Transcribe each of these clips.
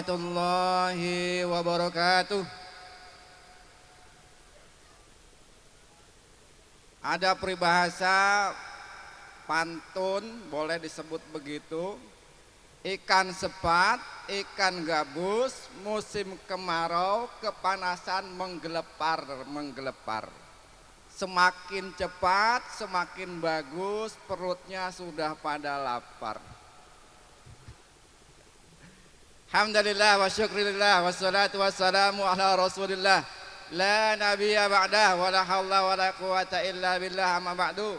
warahmatullahi wabarakatuh. Ada peribahasa pantun, boleh disebut begitu. Ikan sepat, ikan gabus, musim kemarau, kepanasan menggelepar. Semakin cepat, semakin bagus, perutnya sudah pada lapar. Alhamdulillah wa syukrillah wassalatu wassalamu ala rasulillah la nabiyya ba'dah wa la hawla wa la quwata illa billah amma ba'du.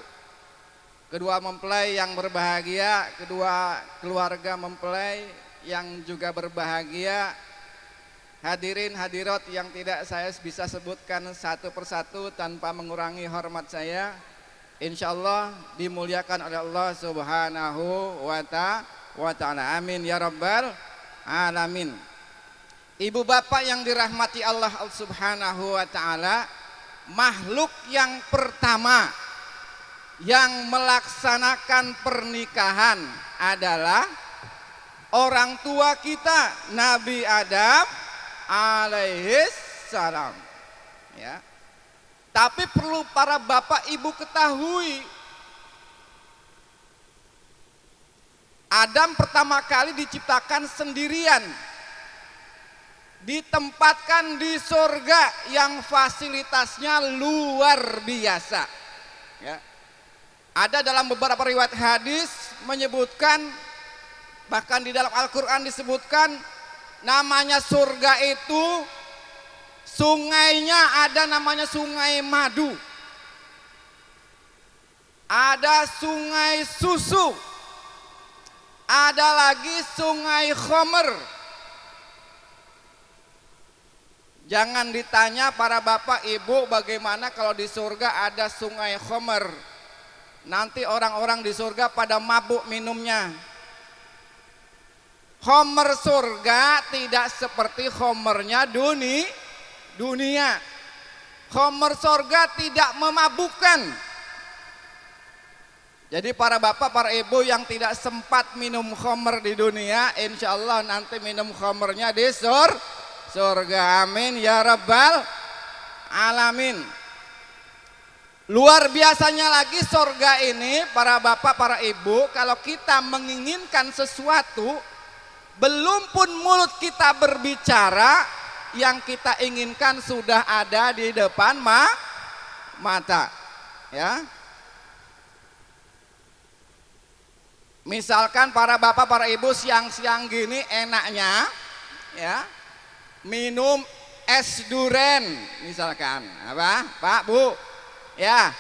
Kedua mempelai yang berbahagia, kedua keluarga mempelai yang juga berbahagia, hadirin hadirat yang tidak saya bisa sebutkan satu persatu tanpa mengurangi hormat saya, insyaallah dimuliakan oleh Allah subhanahu wa ta'ala. Amin ya rabbal alamin. Ibu bapak yang dirahmati Allah subhanahu wa ta'ala, makhluk yang pertama yang melaksanakan pernikahan adalah orang tua kita, Nabi Adam alaihis salam, ya. Tapi perlu para bapak ibu ketahui, Adam pertama kali diciptakan sendirian, ditempatkan di surga yang fasilitasnya luar biasa, ya. Ada dalam beberapa riwayat hadis menyebutkan, bahkan di dalam Al-Quran disebutkan, namanya surga itu sungainya ada namanya sungai madu, ada sungai susu, ada lagi sungai khomer. Jangan ditanya para bapak ibu bagaimana kalau di surga ada sungai khomer. Nanti orang-orang di surga pada mabuk minumnya. Khomer surga tidak seperti khomernya dunia. Khomer surga tidak memabukkan. Jadi para bapak, para ibu yang tidak sempat minum khomer di dunia, insya Allah nanti minum khomernya di surga. Amin ya rabbal alamin. Luar biasanya lagi surga ini, para bapak, para ibu, kalau kita menginginkan sesuatu, belum pun mulut kita berbicara, yang kita inginkan sudah ada di depan mata, ya. Misalkan para bapak, para ibu siang-siang gini enaknya, ya, minum es duren, misalkan, apa, Pak, Bu, ya.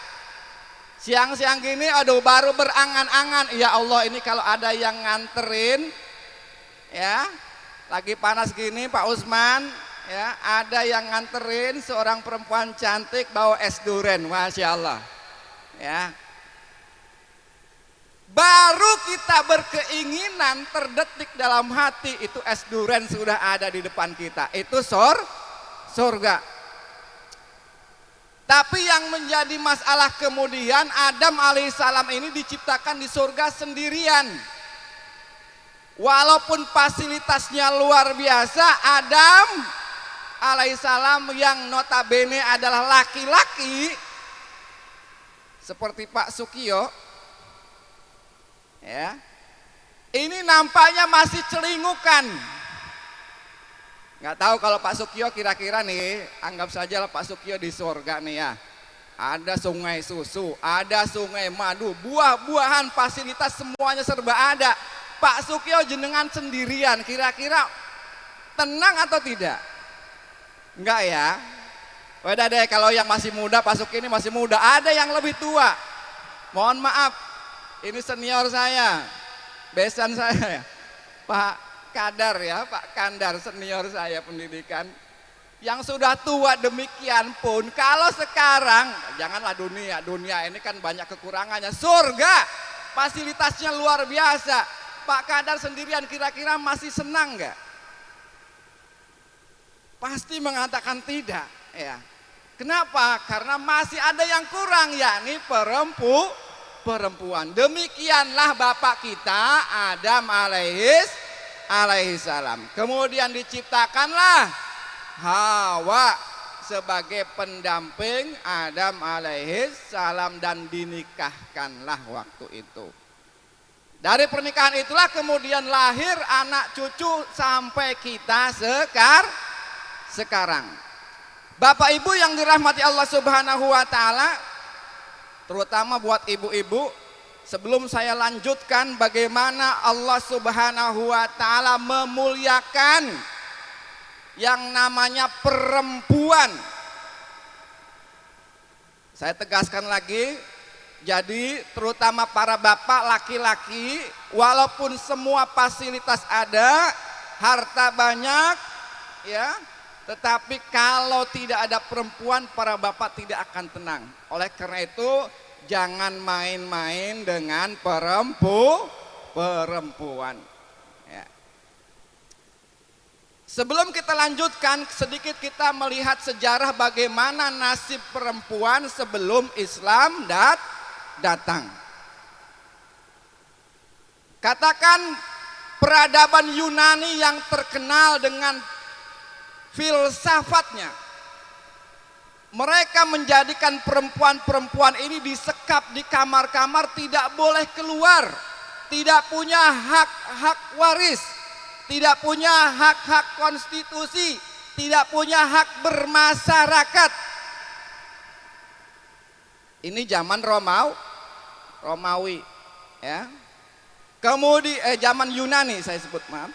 Siang-siang gini, aduh, baru berangan-angan, ya Allah, ini kalau ada yang nganterin, ya, lagi panas gini, Pak Usman, ya, ada yang nganterin seorang perempuan cantik bawa es duren, masya Allah, ya. Baru kita berkeinginan terdetik dalam hati, itu es duren sudah ada di depan kita, itu surga. Tapi yang menjadi masalah kemudian, Adam alaihissalam ini diciptakan di surga sendirian. Walaupun fasilitasnya luar biasa, Adam alaihissalam yang notabene adalah laki-laki, seperti Pak Sukiyo, ya, ini nampaknya masih celingukan. Nggak tahu kalau Pak Sukiyo kira-kira nih, anggap saja Pak Sukiyo di surga nih, ya. Ada sungai susu, ada sungai madu, buah-buahan, fasilitas semuanya serba ada. Pak Sukiyo jenengan sendirian, kira-kira tenang atau tidak? Enggak ya. Beda deh kalau yang masih muda, Pak Sukiyo ini masih muda, ada yang lebih tua. Mohon maaf, ini senior saya, besan saya, Pak Kadar, ya, Pak Kandar, senior saya pendidikan. Yang sudah tua demikian pun, kalau sekarang, janganlah dunia ini kan banyak kekurangannya. Surga fasilitasnya luar biasa. Pak Kadar sendirian kira-kira masih senang nggak? Pasti mengatakan tidak, ya. Kenapa? Karena masih ada yang kurang, yakni perempuan. Demikianlah bapak kita Adam alaihi salam. Kemudian diciptakanlah Hawa sebagai pendamping Adam alaihi salam dan dinikahkanlah waktu itu. Dari pernikahan itulah kemudian lahir anak cucu sampai kita sekarang. Bapak Ibu yang dirahmati Allah Subhanahu wa taala, terutama buat ibu-ibu, sebelum saya lanjutkan bagaimana Allah Subhanahu wa taala memuliakan yang namanya perempuan. Saya tegaskan lagi, jadi terutama para bapak laki-laki, walaupun semua fasilitas ada, harta banyak, ya, tetapi kalau tidak ada perempuan, para bapak tidak akan tenang. Oleh karena itu, jangan main-main dengan perempuan. Ya. Sebelum kita lanjutkan, sedikit kita melihat sejarah bagaimana nasib perempuan sebelum Islam datang. Katakan peradaban Yunani yang terkenal dengan filsafatnya, mereka menjadikan perempuan-perempuan ini disekap di kamar-kamar, tidak boleh keluar, tidak punya hak-hak waris, tidak punya hak-hak konstitusi, tidak punya hak bermasyarakat. Ini zaman Romawi, ya. Kemudian zaman Yunani saya sebut, maaf.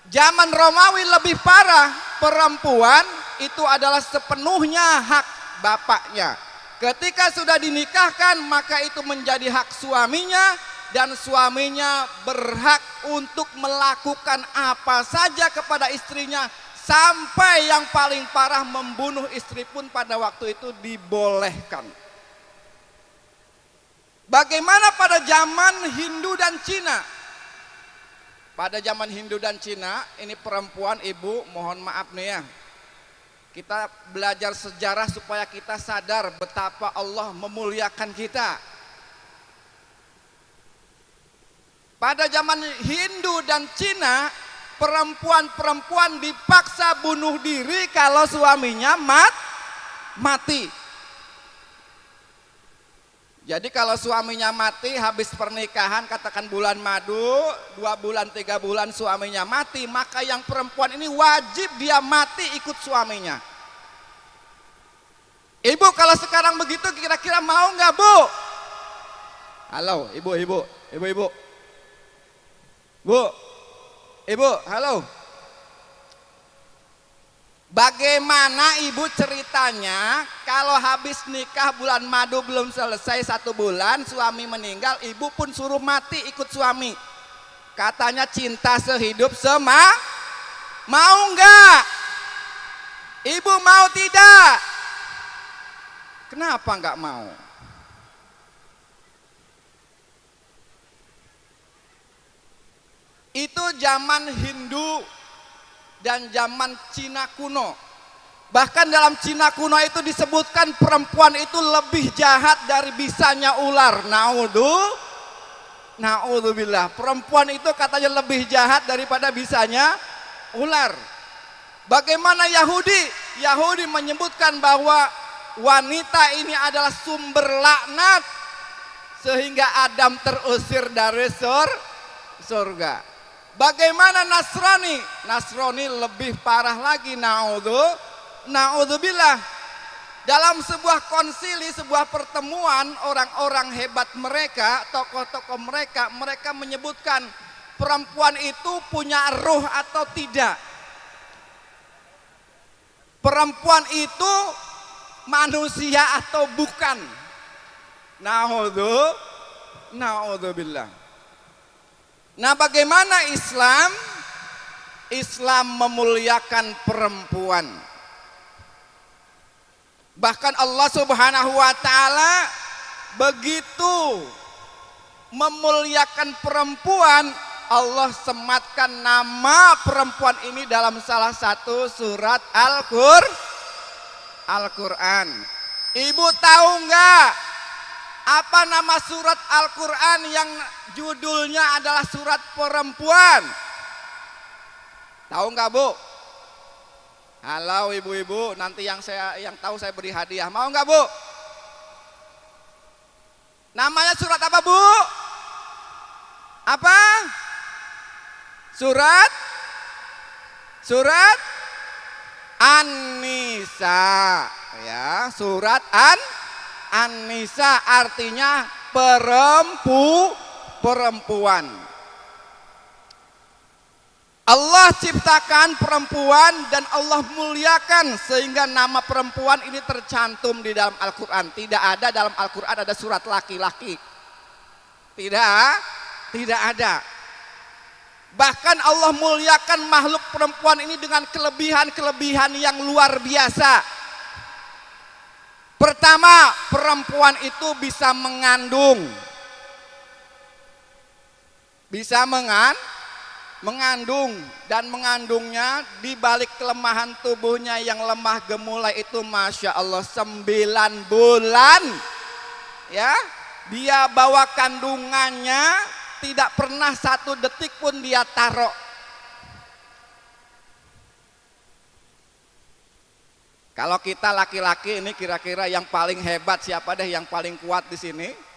Zaman Romawi lebih parah, perempuan itu adalah sepenuhnya hak bapaknya. Ketika sudah dinikahkan, maka itu menjadi hak suaminya, dan suaminya berhak untuk melakukan apa saja kepada istrinya, sampai yang paling parah membunuh istri pun pada waktu itu dibolehkan. Bagaimana pada zaman Hindu dan Cina? Pada zaman Hindu dan Cina, ini perempuan, ibu, mohon maaf nih ya. Kita belajar sejarah supaya kita sadar betapa Allah memuliakan kita. Pada zaman Hindu dan Cina, perempuan-perempuan dipaksa bunuh diri kalau suaminya mati. Jadi kalau suaminya mati habis pernikahan, katakan bulan madu, 2 bulan 3 bulan suaminya mati, maka yang perempuan ini wajib dia mati ikut suaminya. Ibu kalau sekarang begitu kira-kira mau nggak, Bu? Halo, ibu. Bu, ibu, halo. Bagaimana ibu ceritanya kalau habis nikah bulan madu belum selesai 1 bulan, suami meninggal, ibu pun suruh mati ikut suami. Katanya cinta sehidup mau nggak? Ibu mau tidak? Kenapa nggak mau? Itu zaman Hindu dan zaman Cina kuno. Bahkan dalam Cina kuno itu disebutkan perempuan itu lebih jahat dari bisanya ular. Naudzubillah. Perempuan itu katanya lebih jahat daripada bisanya ular. Bagaimana Yahudi? Yahudi menyebutkan bahwa wanita ini adalah sumber laknat, sehingga Adam terusir dari surga. Bagaimana Nasrani? Nasrani lebih parah lagi, naudzubillah. Dalam sebuah konsili, sebuah pertemuan orang-orang hebat mereka, tokoh-tokoh mereka menyebutkan perempuan itu punya ruh atau tidak. Perempuan itu manusia atau bukan. Naudzubillah. Nah, bagaimana Islam memuliakan perempuan. Bahkan Allah Subhanahu wa taala begitu memuliakan perempuan, Allah sematkan nama perempuan ini dalam salah satu surat Al-Qur'an. Ibu tahu enggak apa nama surat Al-Quran yang judulnya adalah surat perempuan? Tahu nggak Bu? Halo ibu-ibu, nanti yang tahu saya beri hadiah. Mau nggak Bu? Namanya surat apa Bu? Apa? Surat An-Nisa, ya, surat An-Nisa artinya perempuan. Allah ciptakan perempuan dan Allah muliakan sehingga nama perempuan ini tercantum di dalam Al-Quran. Tidak ada dalam Al-Quran ada surat laki-laki. Tidak ada. Bahkan Allah muliakan makhluk perempuan ini dengan kelebihan-kelebihan yang luar biasa. Pertama, perempuan itu bisa mengandung. Bisa mengandung dan mengandungnya di balik kelemahan tubuhnya yang lemah gemulai itu Masya Allah 9 bulan, ya, dia bawa kandungannya tidak pernah 1 detik pun dia taruh. Kalau kita laki-laki ini kira-kira yang paling hebat siapa deh, yang paling kuat di sini?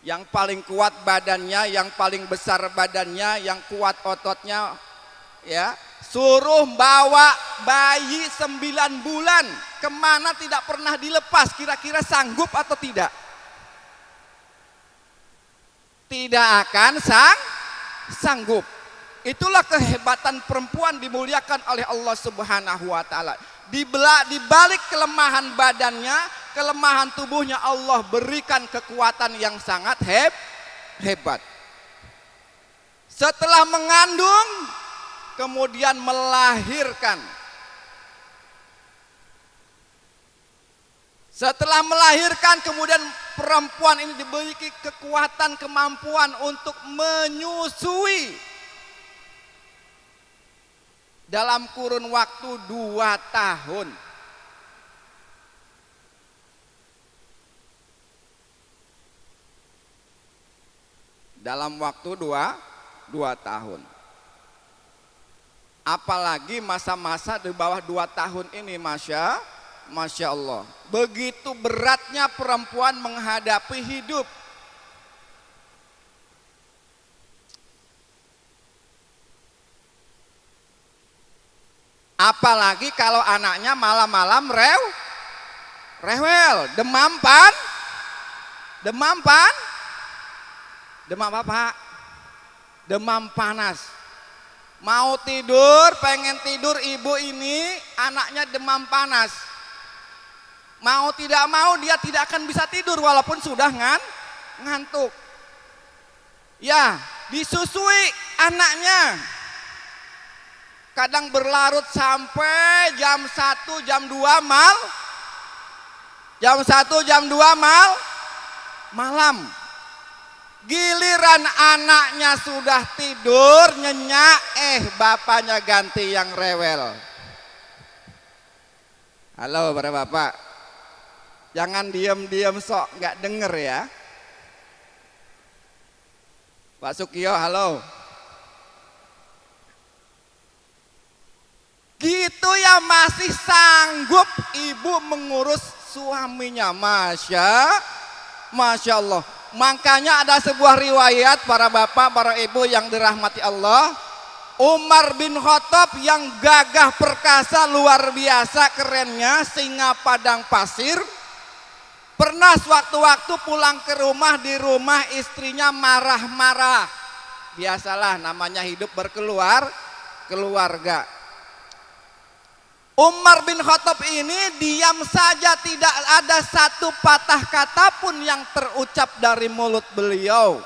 Yang paling kuat badannya, yang paling besar badannya, yang kuat ototnya, ya, suruh bawa bayi 9 bulan kemana tidak pernah dilepas, kira-kira sanggup atau tidak? Tidak akan sanggup. Itulah kehebatan perempuan dimuliakan oleh Allah Subhanahu wa taala. Di balik kelemahan badannya, kelemahan tubuhnya Allah berikan kekuatan yang sangat hebat. Setelah mengandung, kemudian melahirkan. Setelah melahirkan, kemudian perempuan ini diberi kekuatan, kemampuan untuk menyusui dalam kurun waktu 2 tahun. Dalam waktu 2 tahun. Apalagi masa-masa di bawah 2 tahun ini, Masya Allah. Begitu beratnya perempuan menghadapi hidup. Apalagi kalau anaknya malam-malam rewel, demam apa? Demam panas. Mau tidur, pengen tidur ibu ini, anaknya demam panas. Mau tidak mau dia tidak akan bisa tidur walaupun sudah ngantuk. Ya, disusui anaknya. Kadang berlarut sampai jam 1, jam 2 malam. Giliran anaknya sudah tidur nyenyak, bapaknya ganti yang rewel. Halo para bapak, jangan diam-diam sok nggak denger ya. Pak Sukio, halo. Gitu ya, masih sanggup ibu mengurus suaminya. Masya Allah. Makanya ada sebuah riwayat para bapak, para ibu yang dirahmati Allah. Umar bin Khattab yang gagah perkasa luar biasa kerennya, singa padang pasir. Pernah sewaktu-waktu pulang ke rumah, di rumah istrinya marah-marah. Biasalah namanya hidup keluarga. Umar bin Khattab ini diam saja, tidak ada satu patah kata pun yang terucap dari mulut beliau.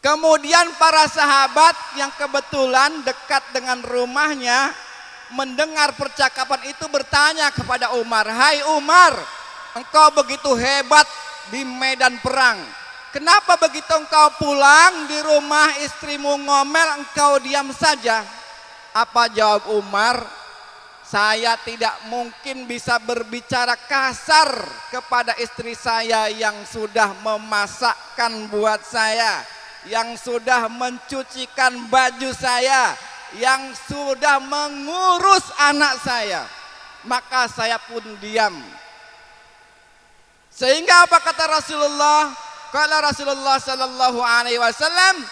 Kemudian para sahabat yang kebetulan dekat dengan rumahnya mendengar percakapan itu bertanya kepada Umar, "Hai Umar, engkau begitu hebat di medan perang. Kenapa begitu engkau pulang di rumah istrimu ngomel, engkau diam saja?" Apa jawab Umar? "Saya tidak mungkin bisa berbicara kasar kepada istri saya yang sudah memasakkan buat saya. yang sudah mencucikan baju saya, yang sudah mengurus anak saya. Maka saya pun diam. Sehingga apa kata Rasulullah? Kala Rasulullah sallallahu alaihi wasallam,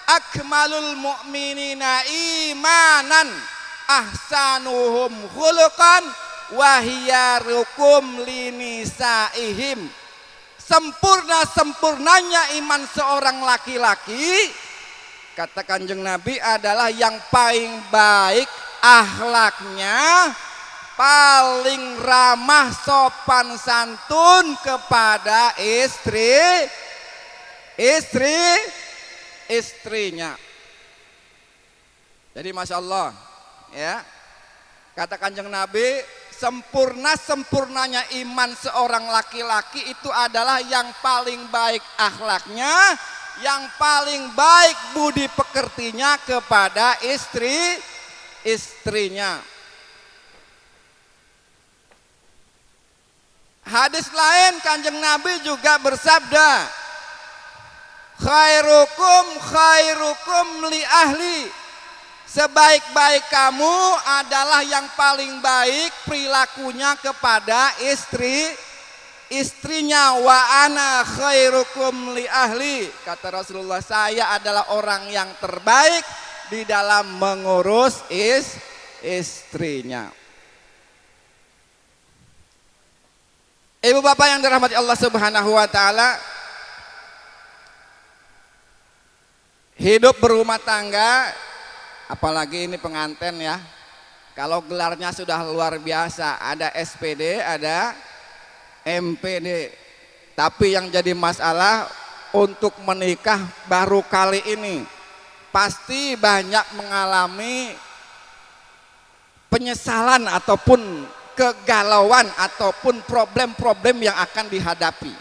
akmalul mu'minina imanan ahsanuhum khuluqan wa hiyarukum linisaihim. Sempurna-sempurnanya iman seorang laki-laki, kata Kanjeng Nabi, adalah yang paling baik akhlaknya, paling ramah sopan santun kepada istrinya. Jadi Masya Allah ya, kata Kanjeng Nabi, sempurnanya iman seorang laki-laki itu adalah yang paling baik akhlaknya, yang paling baik budi pekertinya kepada istrinya. Hadis lain Kanjeng Nabi juga bersabda, khairukum li ahli. Sebaik-baik kamu adalah yang paling baik perilakunya kepada istrinya. Wa ana khairukum li ahli. Kata Rasulullah, saya adalah orang yang terbaik di dalam mengurus istrinya. Ibu bapak yang dirahmati Allah Subhanahu wa taala, hidup berumah tangga, apalagi ini pengantin ya, kalau gelarnya sudah luar biasa, ada SPD, ada MPD. Tapi yang jadi masalah untuk menikah baru kali ini, pasti banyak mengalami penyesalan ataupun kegalauan ataupun problem-problem yang akan dihadapi.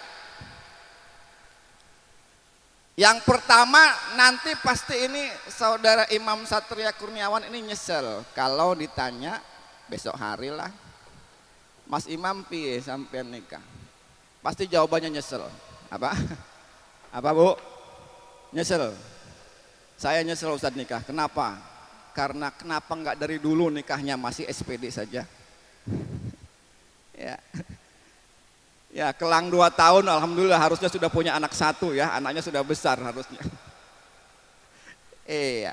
Yang pertama, nanti pasti ini saudara Imam Satria Kurniawan ini nyesel kalau ditanya besok hari lah, Mas Imam piye sampean nikah? Pasti jawabannya nyesel. Apa Bu? Nyesel. Saya nyesel Ustadz nikah. Kenapa? Karena kenapa enggak dari dulu nikahnya masih SPD saja? Ya, kelang 2 tahun alhamdulillah, harusnya sudah punya anak 1 ya, anaknya sudah besar harusnya. Iya.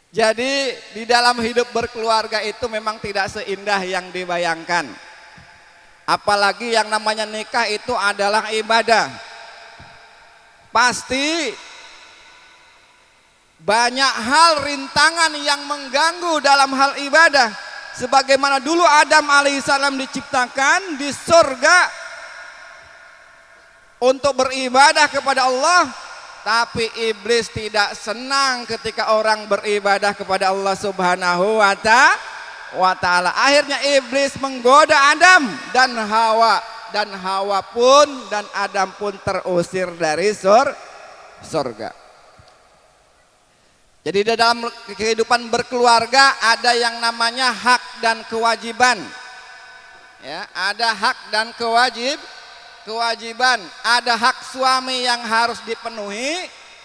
Jadi di dalam hidup berkeluarga itu memang tidak seindah yang dibayangkan. Apalagi yang namanya nikah itu adalah ibadah. Pasti banyak hal rintangan yang mengganggu dalam hal ibadah. Sebagaimana dulu Adam alaihissalam diciptakan di surga untuk beribadah kepada Allah, tapi iblis tidak senang ketika orang beribadah kepada Allah Subhanahu wa ta'ala. Akhirnya iblis menggoda Adam dan Hawa, dan Hawa pun dan Adam pun terusir dari surga. Jadi di dalam kehidupan berkeluarga ada yang namanya hak dan kewajiban. Ya, ada hak dan kewajiban. Ada hak suami yang harus dipenuhi,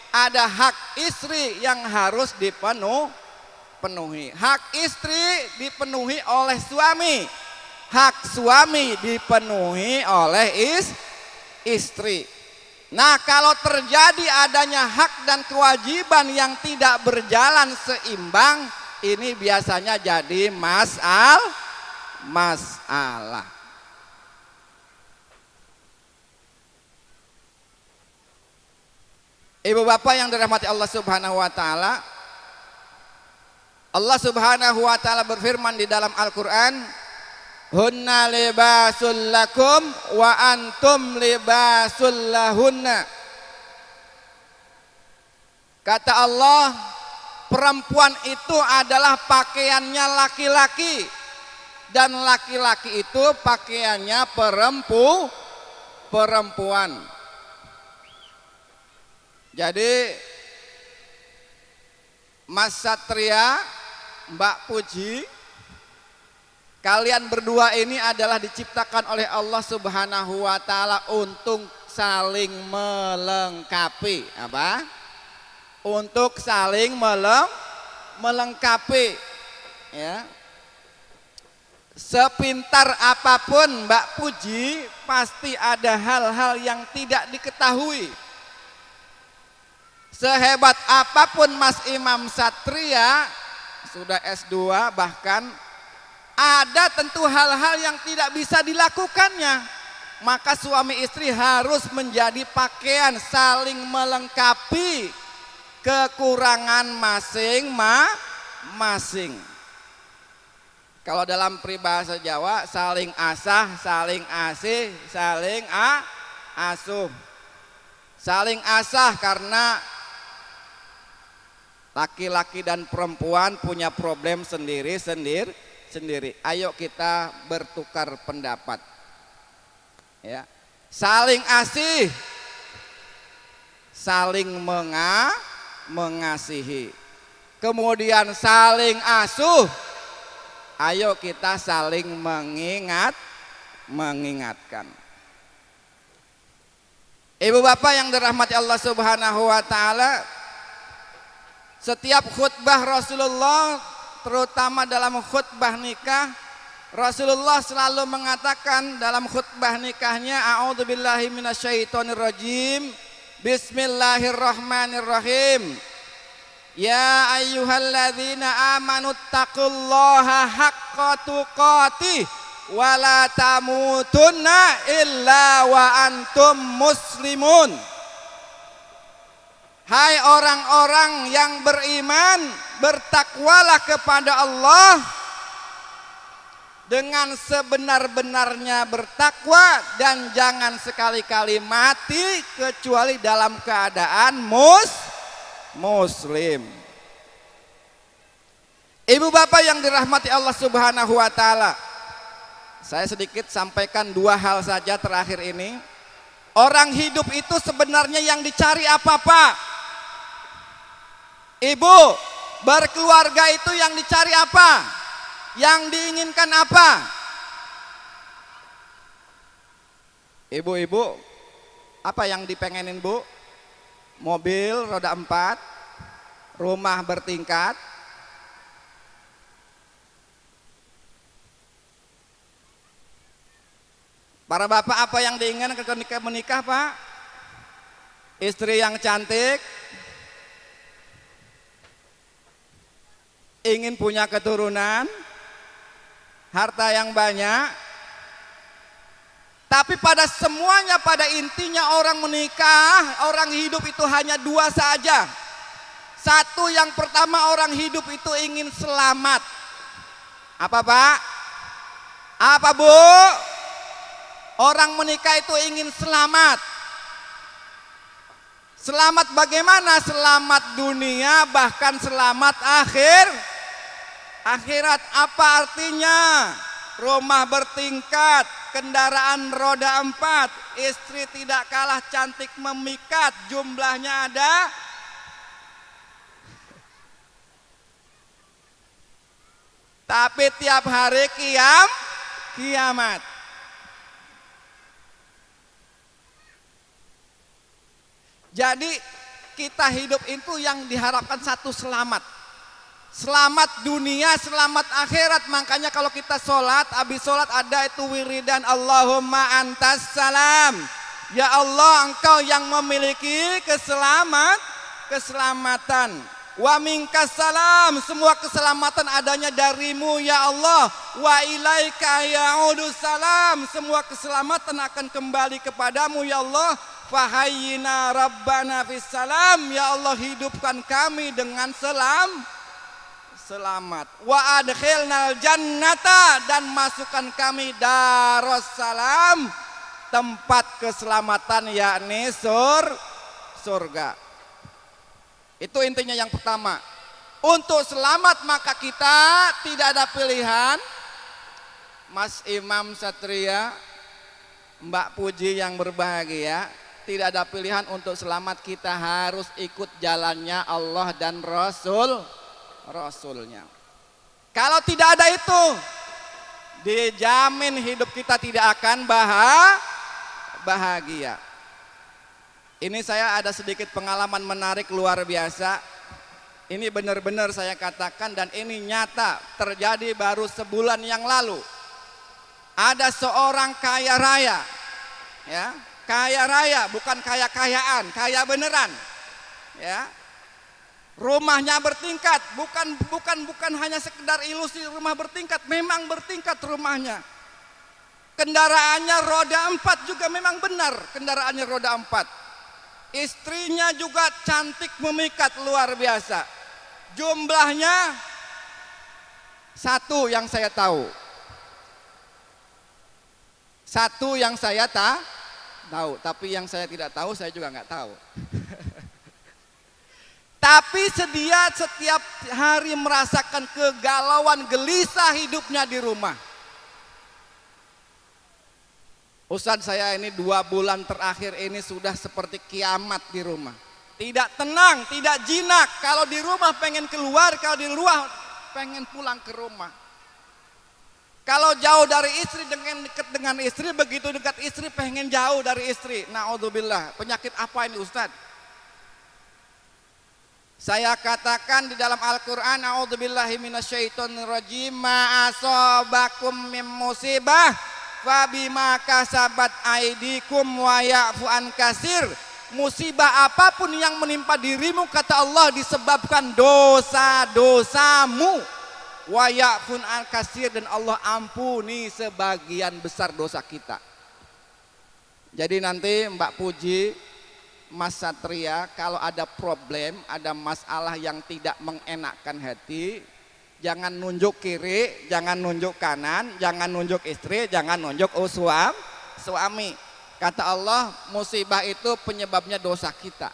ada hak istri yang harus dipenuhi. Hak istri dipenuhi oleh suami, hak suami dipenuhi oleh istri. Nah, kalau terjadi adanya hak dan kewajiban yang tidak berjalan seimbang, ini biasanya jadi masalah. Ibu bapak yang dirahmati Allah Subhanahu wa taala, Allah Subhanahu wa taala berfirman di dalam Al-Qur'an, hunna libasul lakum wa antum libasul lahunna. Kata Allah, perempuan itu adalah pakaiannya laki-laki, dan laki-laki itu pakaiannya perempuan. Jadi Mas Satria, Mbak Puji, kalian berdua ini adalah diciptakan oleh Allah Subhanahu wa taala untuk saling melengkapi. Apa? Untuk saling melengkapi, ya. Sepintar apapun Mbak Puji, pasti ada hal-hal yang tidak diketahui. Sehebat apapun Mas Imam Satria, sudah S2 bahkan, ada tentu hal-hal yang tidak bisa dilakukannya. Maka suami istri harus menjadi pakaian saling melengkapi kekurangan masing-masing. Kalau dalam peribahasa Jawa, saling asah, saling asih, saling asuh. Saling asah karena laki-laki dan perempuan punya problem sendiri. Ayo kita bertukar pendapat. Ya. Saling asih, saling mengasihi. Kemudian saling asuh, ayo kita saling mengingatkan. Ibu bapak yang dirahmati Allah Subhanahu wa taala, setiap khutbah Rasulullah, terutama dalam khutbah nikah, Rasulullah selalu mengatakan dalam khutbah nikahnya, a'udzubillahi minasyaitonirrajim, bismillahirrahmanirrahim. Ya ayyuhalladzina amanu taqullaha haqqa tuqatih wa la tamutunna illa wa antum muslimun. Hai orang-orang yang beriman, bertakwalah kepada Allah dengan sebenar-benarnya bertakwa, dan jangan sekali-kali mati kecuali dalam keadaan muslim. Ibu bapak yang dirahmati Allah Subhanahu wa taala, saya sedikit sampaikan dua hal saja terakhir ini. Orang hidup itu sebenarnya yang dicari apa, Pak? Ibu, berkeluarga itu yang dicari apa? Yang diinginkan apa? Ibu-ibu, apa yang dipengenin Bu? Mobil roda 4, rumah bertingkat, para bapak apa yang diinginkan ketika menikah, Pak? Istri yang cantik, ingin punya keturunan, harta yang banyak. Tapi pada semuanya, pada intinya orang menikah, orang hidup itu hanya dua saja. Satu, yang pertama, orang hidup itu ingin selamat. Apa, Pak? Apa, Bu? Orang menikah itu ingin selamat. Selamat bagaimana? Selamat dunia, bahkan selamat akhirat. Apa artinya? Rumah bertingkat, kendaraan roda 4, istri tidak kalah cantik memikat, jumlahnya ada. Tapi tiap hari kiamat. Jadi kita hidup itu yang diharapkan satu, selamat. Selamat dunia, selamat akhirat. Makanya kalau kita sholat, habis sholat ada itu wiridan, Allahumma antas salam. Ya Allah, engkau yang memiliki keselamatan. Wa minkas salam, semua keselamatan adanya darimu ya Allah. Wa ilaika ya'udus salam, semua keselamatan akan kembali kepadamu ya Allah. Fahayyina rabbana fis salam, ya Allah hidupkan kami dengan selamat. Wa adkhilnal jannata, dan masukkan kami darussalam, tempat keselamatan, yakni surga. Itu intinya yang pertama. Untuk selamat maka kita tidak ada pilihan. Mas Imam Satria, Mbak Puji yang berbahagia, tidak ada pilihan. Untuk selamat kita harus ikut jalannya Allah dan Rasulnya. Kalau tidak ada itu, dijamin hidup kita tidak akan bahagia. Ini saya ada sedikit pengalaman menarik luar biasa. Ini benar-benar saya katakan dan ini nyata terjadi baru sebulan yang lalu. Ada seorang kaya raya, ya, kaya raya bukan kaya-kayaan, kaya beneran, ya. Rumahnya bertingkat, bukan hanya sekedar ilusi rumah bertingkat, memang bertingkat rumahnya. Kendaraannya roda 4 juga memang benar, kendaraannya roda 4. Istrinya juga cantik memikat luar biasa. Jumlahnya satu yang saya tahu. Satu yang saya tahu, tapi yang saya tidak tahu saya juga nggak tahu. Tapi dia setiap hari merasakan kegalauan gelisah hidupnya di rumah. Ustadz, saya ini 2 bulan terakhir ini sudah seperti kiamat di rumah. Tidak tenang, tidak jinak. Kalau di rumah pengen keluar, kalau di luar pengen pulang ke rumah. Kalau jauh dari istri dengan dekat dengan istri, begitu dekat istri pengen jauh dari istri. Na'udzubillah, penyakit apa ini Ustadz? Saya katakan di dalam Al-Quran, a'udzubillahi minasyaitonirrajim, ma asobakum mim musibah fabima kasabat aidikum wa ya'fu an kasir. Musibah apapun yang menimpa dirimu, kata Allah, disebabkan dosa-dosamu. Wa ya'fu an kasir, dan Allah ampuni sebagian besar dosa kita. Jadi nanti Mbak Puji, Mas Satria, kalau ada problem, ada masalah yang tidak mengenakkan hati, jangan nunjuk kiri, jangan nunjuk kanan, jangan nunjuk istri, jangan nunjuk suami. Kata Allah, musibah itu penyebabnya dosa kita.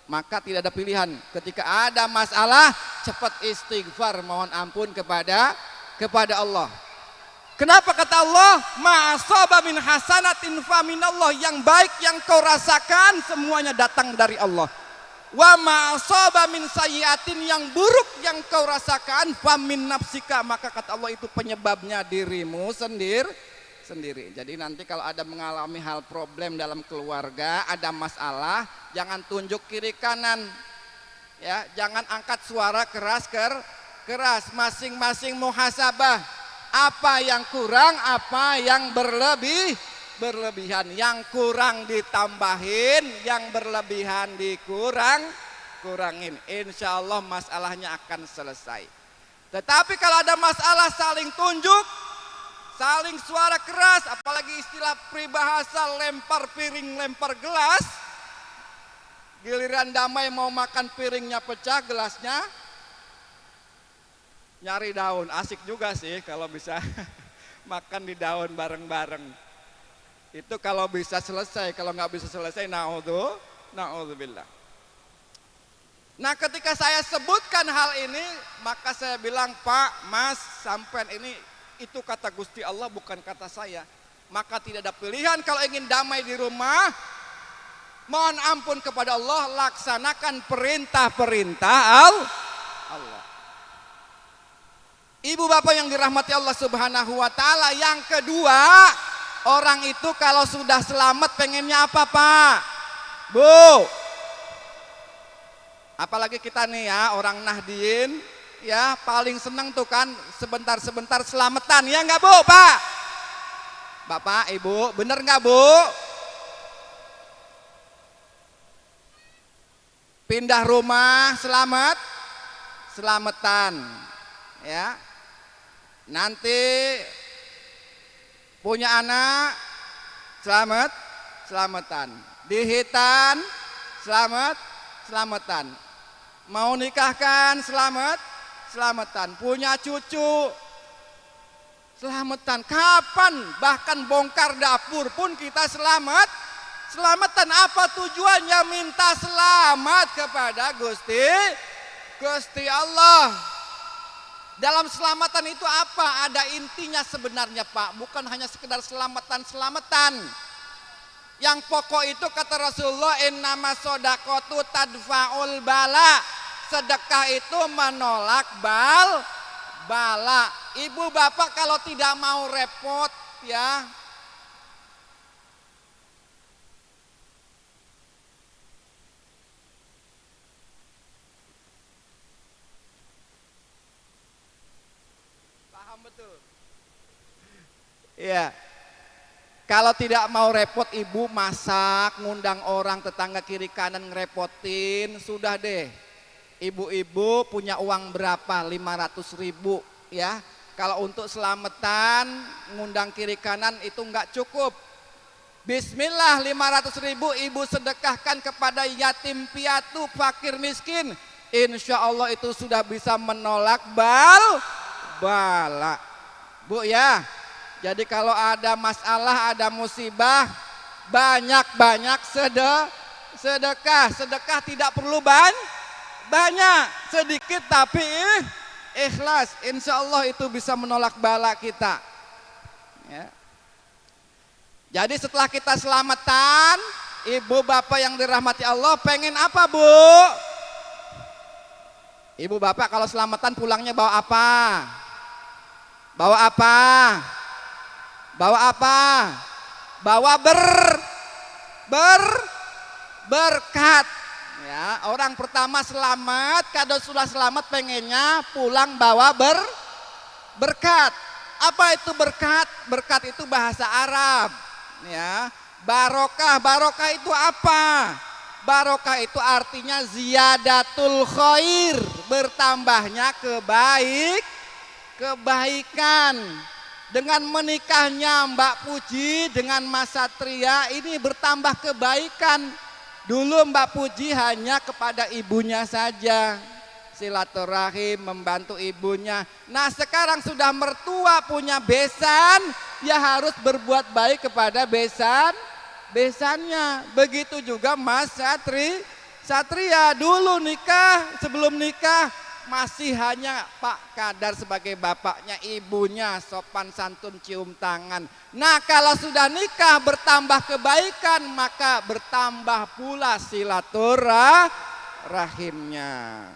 Maka tidak ada pilihan. Ketika ada masalah, cepat istighfar, mohon ampun kepada Allah. Kenapa kata Allah, ma'asaba min hasanatin fa minallah, yang baik yang kau rasakan semuanya datang dari Allah. Wa ma'asaba min sayyiatin, yang buruk yang kau rasakan fa min nafsika, maka kata Allah itu penyebabnya dirimu sendiri. Jadi nanti kalau ada mengalami hal problem dalam keluarga, ada masalah, jangan tunjuk kiri kanan. Ya, jangan angkat suara keras, masing-masing muhasabah. Apa yang kurang, apa yang berlebihan. Yang kurang ditambahin, yang berlebihan kurangin. Insya Allah masalahnya akan selesai. Tetapi kalau ada masalah saling tunjuk, saling suara keras, apalagi istilah peribahasa lempar piring, lempar gelas, giliran damai mau makan piringnya pecah, gelasnya nyari daun. Asik juga sih kalau bisa makan di daun bareng-bareng. Itu kalau bisa selesai, kalau nggak bisa selesai, na'udzubillah. Nah, ketika saya sebutkan hal ini, maka saya bilang, Pak, Mas, sampean ini, itu kata Gusti Allah, bukan kata saya. Maka tidak ada pilihan kalau ingin damai di rumah, mohon ampun kepada Allah, laksanakan perintah-perintah Allah. Ibu bapak yang dirahmati Allah Subhanahu wa ta'ala, yang kedua, orang itu kalau sudah selamat pengennya apa, Pak? Bu, apalagi kita nih ya, orang Nahdien, ya paling seneng tuh kan sebentar-sebentar selamatan, ya nggak Bu, Pak? Bapak, Ibu, bener nggak Bu? Pindah rumah selamatan, ya. Nanti punya anak selamatan, dihitan selamatan, mau nikahkan selamatan, punya cucu selamatan. Kapan bahkan bongkar dapur pun kita selamatan. Apa tujuannya? Minta selamat kepada Gusti Allah. Dalam selamatan itu apa? Ada intinya sebenarnya, Pak. Bukan hanya sekedar selamatan. Yang pokok itu kata Rasulullah, innama shodaqatu tadfa'ul bala. Sedekah itu menolak bala. Ibu bapak kalau tidak mau repot, ya, Paham betul. Iya. Kalau tidak mau repot ibu masak, ngundang orang tetangga kiri kanan ngerepotin, sudah deh. Ibu-ibu punya uang berapa? 500.000 ya. Kalau untuk selamatan ngundang kiri kanan itu enggak cukup. Bismillah 500.000 ibu sedekahkan kepada yatim piatu, fakir miskin. Insya Allah itu sudah bisa menolak bala. Bu ya. Jadi kalau ada masalah, ada musibah, banyak-banyak sedekah. Sedekah tidak perlu banyak, sedikit tapi ikhlas. Insya Allah itu bisa menolak bala kita. Ya. Jadi setelah kita selamatan, ibu bapak yang dirahmati Allah, pengen apa bu? Ibu bapak kalau selamatan pulangnya bawa apa? Bawa apa? Bawa apa? Bawa berkat. Ya, orang pertama selamat, kalau sudah selamat pengennya pulang bawa berkat. Apa itu berkat? Berkat itu bahasa Arab. Ya, barokah. Barokah itu apa? Barokah itu artinya ziyadatul khair, bertambahnya kebaikan. Dengan menikahnya Mbak Puji dengan Mas Satria ini bertambah kebaikan. Dulu Mbak Puji hanya kepada ibunya saja, silaturahim, membantu ibunya. Nah sekarang sudah mertua punya besan, ya harus berbuat baik kepada besannya. Begitu juga Mas Satria dulu nikah, sebelum nikah masih hanya Pak Kadar sebagai bapaknya, ibunya sopan santun cium tangan. Nah kalau sudah nikah bertambah kebaikan, maka bertambah pula silaturahimnya.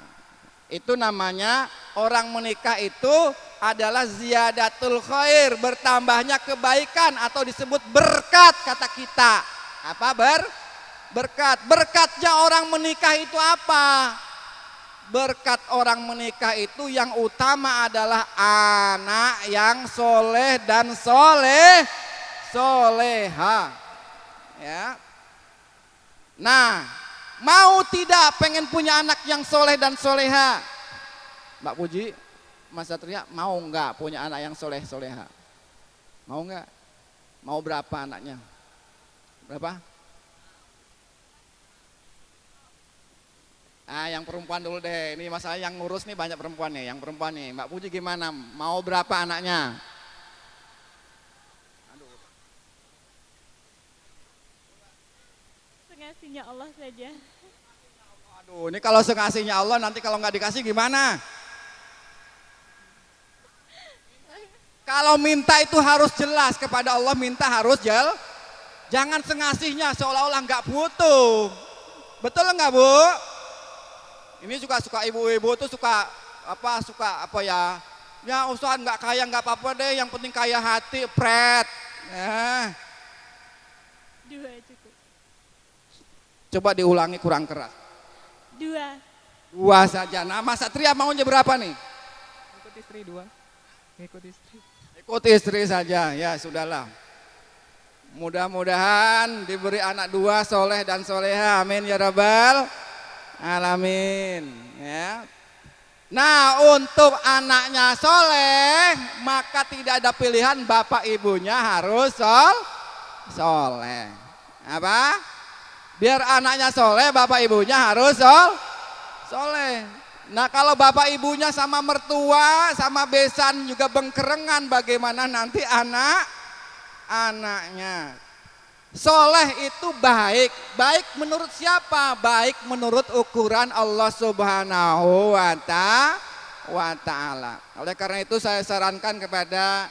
Itu namanya orang menikah itu adalah ziyadatul khair, bertambahnya kebaikan atau disebut berkat kata kita. Apa berkat? Berkatnya orang menikah itu apa? Berkat orang menikah itu yang utama adalah anak yang soleh dan soleha. Ya. Nah, mau tidak pengen punya anak yang soleh dan soleha? Mbak Puji, Mas Satria mau nggak punya anak yang soleha? Mau nggak? Mau berapa anaknya? Berapa? Ah, yang perempuan dulu deh. Ini masalah yang ngurus nih banyak perempuan nih. Yang perempuan nih, Mbak Puji gimana? Mau berapa anaknya? Sengasihnya Allah saja. Aduh, ini kalau sengasihnya Allah, nanti kalau nggak dikasih gimana? Kalau minta itu harus jelas kepada Allah, minta harus jangan sengasihnya seolah-olah nggak butuh. Betul nggak Bu? Ini suka ibu-ibu tuh suka apa ya? Ya Ustaz nggak kaya nggak apa-apa deh, yang penting kaya hati, pret. Ya. 2 cukup. Coba diulangi kurang keras. 2. 2 saja. Nah Mas Satria maunya berapa nih? Ikut istri 2. Ikut istri. Ikut istri saja, ya sudahlah. Mudah-mudahan diberi anak 2 soleh dan soleha, amin ya rabbal alamin. Ya. Nah untuk anaknya soleh, maka tidak ada pilihan, bapak ibunya harus soleh. Apa? Biar anaknya soleh, bapak ibunya harus soleh. Nah kalau bapak ibunya sama mertua, sama besan juga bengkerengan, bagaimana nanti anaknya? Soleh itu baik. Baik menurut siapa? Baik menurut ukuran Allah Subhanahu wa ta'ala. Oleh karena itu saya sarankan kepada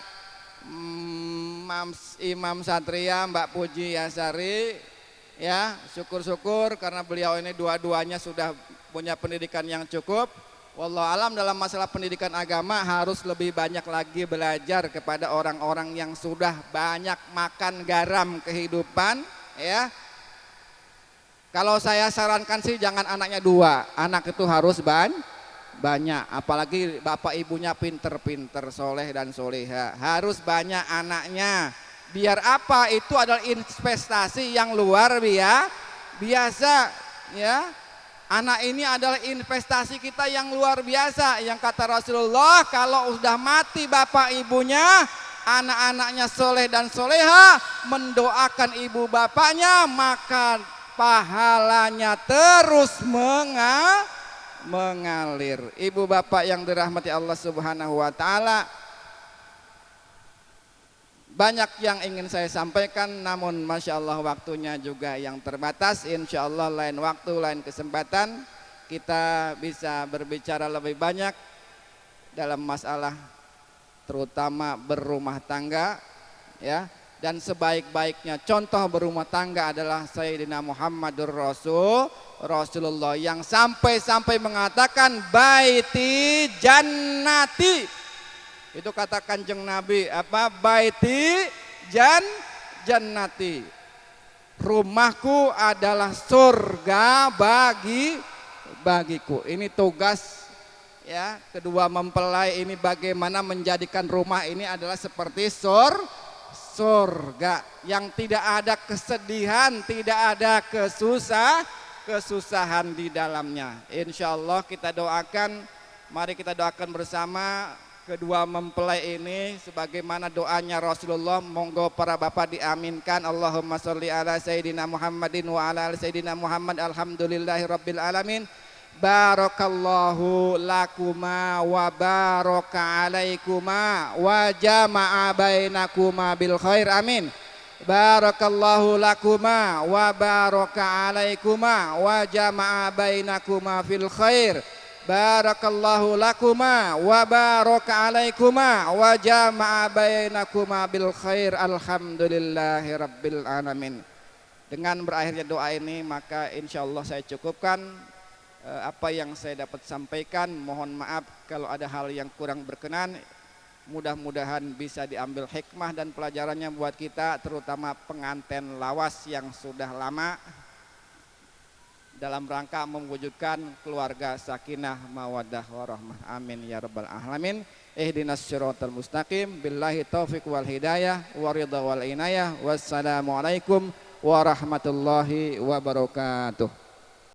Imam Satria, Mbak Puji Yasari, ya syukur-syukur karena beliau ini dua-duanya sudah punya pendidikan yang cukup. Wallahu alam, dalam masalah pendidikan agama harus lebih banyak lagi belajar kepada orang-orang yang sudah banyak makan garam kehidupan, ya. Kalau saya sarankan sih jangan anaknya 2, anak itu harus banyak, apalagi bapak ibunya pinter-pinter, soleh dan soleha, harus banyak anaknya. Biar apa? Itu adalah investasi yang luar biasa, ya. Anak ini adalah investasi kita yang luar biasa. Yang kata Rasulullah, kalau sudah mati bapak ibunya, anak-anaknya soleh dan soleha mendoakan ibu bapaknya, maka pahalanya terus mengalir. Ibu bapak yang dirahmati Allah Subhanahu wa taala, banyak yang ingin saya sampaikan, namun Masya Allah waktunya juga yang terbatas. Insya Allah lain waktu, lain kesempatan kita bisa berbicara lebih banyak dalam masalah terutama berumah tangga, ya. Dan sebaik-baiknya contoh berumah tangga adalah Sayyidina Muhammadur Rasulullah yang sampai mengatakan baiti jannati. Itu kata Kanjeng Nabi, apa? Baiti jannati. Rumahku adalah surga bagiku. Ini tugas, ya, kedua mempelai ini bagaimana menjadikan rumah ini adalah seperti surga yang tidak ada kesedihan, tidak ada kesusahan di dalamnya. Insya Allah kita doakan, mari kita doakan bersama kedua mempelai ini sebagaimana doanya Rasulullah. Monggo para bapak diaminkan. Allahumma sholli ala sayyidina Muhammadin wa ala ali sayyidina Muhammad. Alhamdulillahi rabbil alamin. Barakallahu lakuma wa baraka alaikuma wa jama'a bainakuma bil khair. Amin. Barakallahu lakuma wa baraka alaikuma wa jama'a bainakuma fil khair. Barakallahu lakuma wa baraka alaikuma wa jama'a bainakuma bil khair. Alhamdulillahi rabbil alamin. Dengan berakhirnya doa ini, maka insya Allah saya cukupkan apa yang saya dapat sampaikan. Mohon maaf kalau ada hal yang kurang berkenan. Mudah-mudahan bisa diambil hikmah dan pelajarannya buat kita, terutama pengantin lawas yang sudah lama, dalam rangka mewujudkan keluarga sakinah mawaddah warahmah. Amin ya rabbal alamin. Ihdinas siratal mustaqim. Billahi taufiq wal hidayah wa ridha wal inayah. Wassalamualaikum warahmatullahi wabarakatuh.